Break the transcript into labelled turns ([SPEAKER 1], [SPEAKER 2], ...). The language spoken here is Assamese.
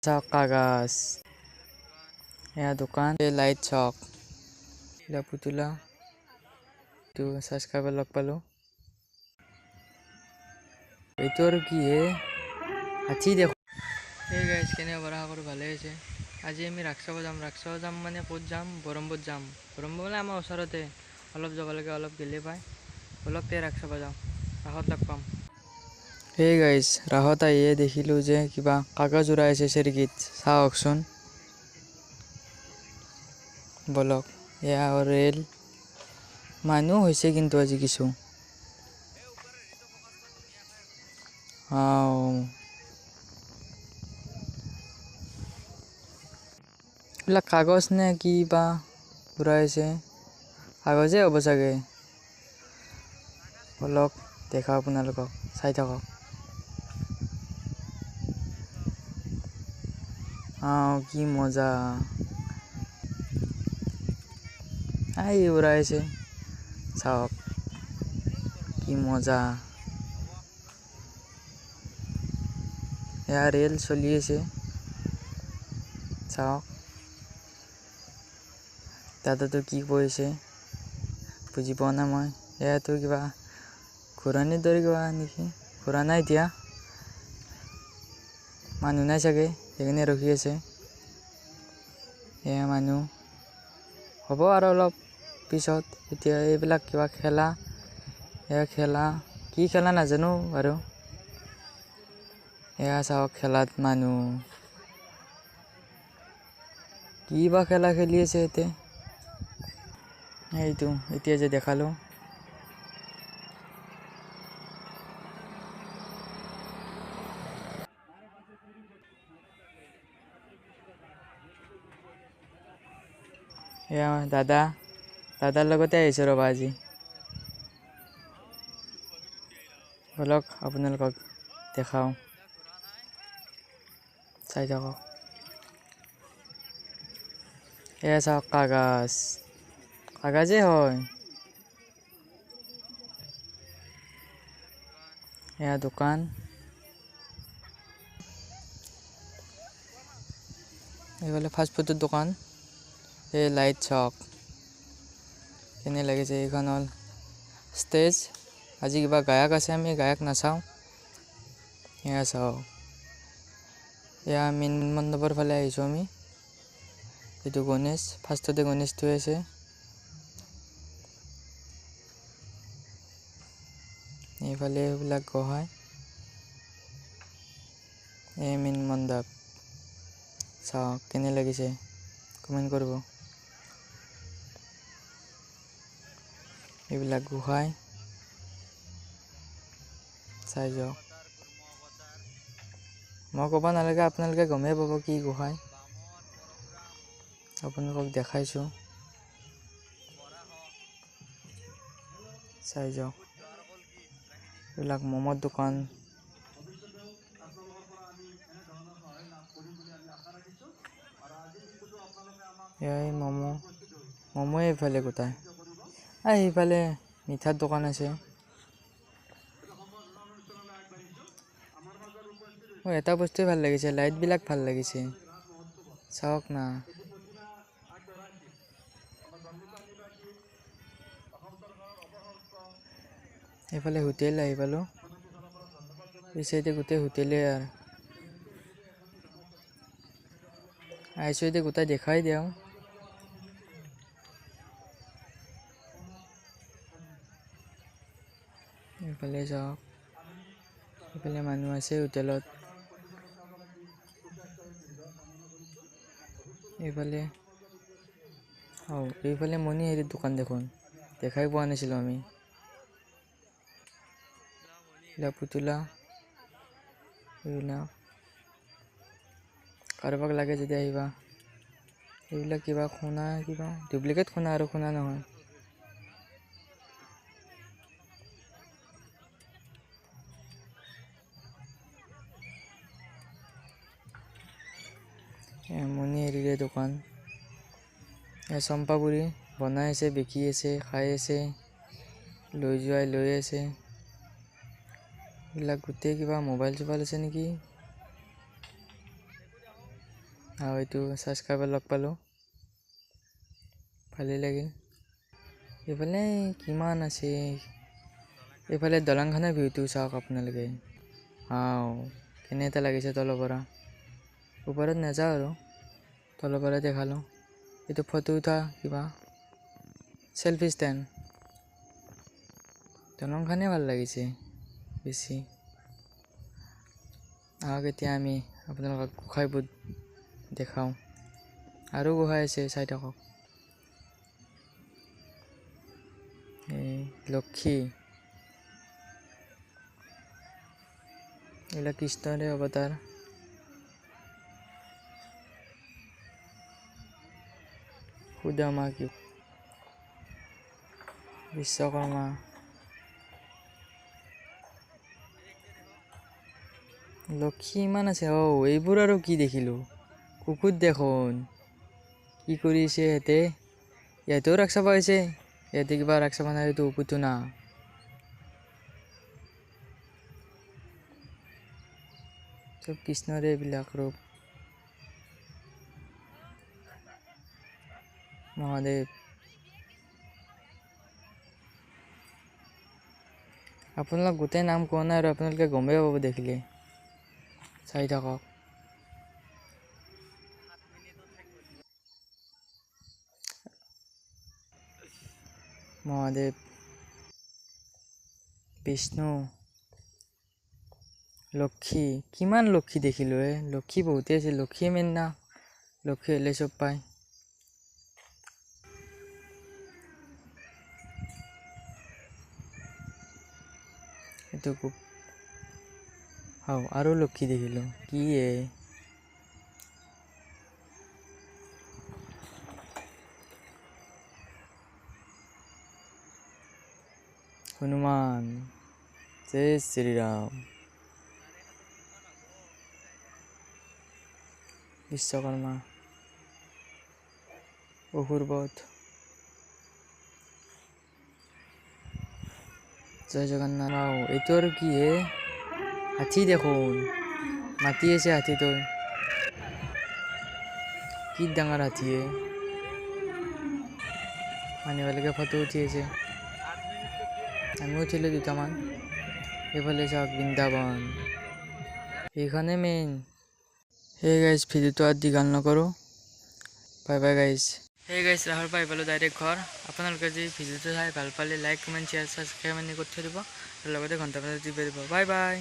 [SPEAKER 1] Chok kagas. Ya dukan light chok. La putula. Tu subscriber log palo. এইটো আৰু কি হে আজি দেখো এই গাইজ কেনে বৰাসকলো ভালে আছে। আজি আমি ৰাস চাব যাম মানে ক'ত যাম, বৰম্বত যাম। বৰম্বত মানে আমাৰ ওচৰতে, অলপ যাব লাগে, অলপ গেলে পায়। অলপতে ৰাস চাব যাম, ৰাসত লগ পাম। এই গাইজ ৰাসত আহিয়ে দেখিলোঁ যে কিবা কাগজ উৰাই আছে চেৰিকিত, চাওকচোন বলক। এয়া ৰেল মানুহ হৈছে কিন্তু আজি কিছু এইবিলাক কাগজ নে কি বা উৰাইছে, কাগজে হ'ব চাগে। বলক দেখা আপোনালোকক, চাই থাকক। কি মজা উৰাইছে, চাওক কি মজা। এয়া ৰেল চলি আছে, চাওক। দাদাটো কি কৰিছে বুজি পোৱা নাই মই। এয়াতো কিবা ঘূৰণিৰ দৰে কিবা নেকি, ঘূৰা নাই এতিয়া, মানুহ নাই চাগে সেইকাৰণে ৰখি আছে। এয়া মানুহ হ'ব আৰু অলপ পিছত। এতিয়া এইবিলাক কিবা খেলা, এয়া খেলা কি খেলা নাজানো বাৰু। এয়া চাওক খেলাত মানুহ কি বা খেলা খেলি আছে ইয়াতে। এইটো এতিয়া যে দেখালো, এয়া দাদাৰ লগতে আহিছোঁ ৰ'বা আজি। বলক আপোনালোকক দেখাওঁ, চাই থাকক। এয়া চাওক কাগজে হয়। এয়া দোকান, এইফালে ফাষ্টফুডৰ দোকান। এই লাইট চক কেনে লাগিছে। এইখন হ'ল ষ্টেজ, আজি কিবা গায়ক আছে, আমি গায়ক নাচাওঁ। এয়া চাওক, এয়া মেইন মণ্ডপৰ ফালে আহিছোঁ আমি। এইটো গণেশ, ফাৰ্ষ্টতে গণেশটো আছে। এইফালে এইবিলাক গোহাঁই, এই মেইন মণ্ডপ। চাওক কেনে লাগিছে, কমেণ্ট কৰিব। এইবিলাক গোহাঁই, চাই যাওক। মই ক'ব নালাগে, আপোনালোকে গমেই পাব কি গোহাঁই, আপোনালোকক দেখাইছোঁ, চাই যাওক। এইবিলাক মমৰ দোকান, এয়াই মমো এইফালে গোটাই। সেইফালে মিঠাৰ দোকান আছে। এটা বস্তুৱে ভাল লাগিছে, লাইটবিলাক ভাল লাগিছে, চাওক না। এইফালে হোটেল আহি পালোঁ, এই চাইডে গোটেই হোটেলে আৰু আহিছোঁ এতিয়া গোটেই দেখাই দিওঁ। এইফালে চাওক, এইফালে মানুহ আছে হোটেলত। এইফালে মণি হেৰিৰ দোকান দেখোন, দেখাই পোৱা নাছিলোঁ আমি। এইবিলাক পুতলা, এইবিলাক কাৰোবাক লাগে যদি আহিবা। এইবিলাক কিবা সোণা, কিবা ডুপ্লিকেট সোণা আৰু সোণা নহয়। মণি হেৰিৰে দোকান। চম্পাপুৰি বনাই আছে, বিকি আছে, খাই আছে, লৈ যোৱাই লৈ আছে। এইবিলাক গোটেই কিবা মোবাইল চোবাইল আছে নেকি। আৰু এইটো ছাবস্ক্ৰাইবাৰ লগ পালোঁ, ভালেই লাগিল। এইফালে কিমান আছে, এইফালে দলংখনৰ ভিউটো চাওক আপোনালোকে। কেনে এটা লাগিছে তলৰ পৰা। ওপৰত নাযাওঁ আৰু তলৰ পৰা দেখালোঁ। এইটো ফটো উঠা কিবা চেল্ফি ষ্টেণ্ড। দলংখনে ভাল লাগিছে বেছি। আহক এতিয়া আমি আপোনালোকক গোসাঁইবোৰ দেখাওঁ। আৰু গোসাঁই আছে, চাই থাকক। এই লক্ষী, এইবিলাক কৃষ্ণৰে অৱতাৰ। সুদামা কি বিশ্বকৰ্মা, লক্ষী ইমান আছে। এইবোৰ আৰু কি দেখিলোঁ, কুকুৰ দেখোন। কি কৰিছে সিহঁতে? ইয়াতেও ৰাস চাব আহিছে। ইয়াতে কিবা ৰাস চাব নাই, এইটো পুতুনা। চব কৃষ্ণৰে এইবিলাক ৰূপ। মহাদেৱ, আপোনালোক গোটেই নাম কোৱা নাই আৰু আপোনালোকে গমেই পাব দেখিলে। চাই থাকক। মহাদেৱ, বিষ্ণু, লক্ষী। কিমান লক্ষী দেখিলোঁ লক্ষী বহুতেই আছে। লক্ষীয়ে মেইন না, লক্ষী হ'লে চব পায়। এইটো আৰু লক্ষী দেখিলোঁ। কি হনুমান, জয় শ্ৰীৰাম। বিশ্বকৰ্মা, অসুৰবধ, জয় জগন্নাথ। এইটো আৰু কি হাতী দেখোন, মাতি আছে হাতীটো। কি ডাঙৰ হাতী মানুহবিলাকে ফটো উঠি আছে। আমি উঠিলোঁ দুটামান। এইফালে চাওক বৃন্দাবন, এইখনে মেইন। সেই গাইজ, ভিডিঅ'টো আৰু দীঘল নকৰোঁ। Bye bye guys. সেই গাইজ, ৰাহুল পাই পালোঁ ডাইৰেক্ট ঘৰ। আপোনালোকে যদি ভিডিঅ'টো চাই ভাল পালে লাইক, কমেণ্ট, শ্বেয়াৰ, ছাবস্ক্ৰাইব কৰি থৈ দিব আৰু লগতে ঘণ্টা বজাত টিপি দিব। Bye bye.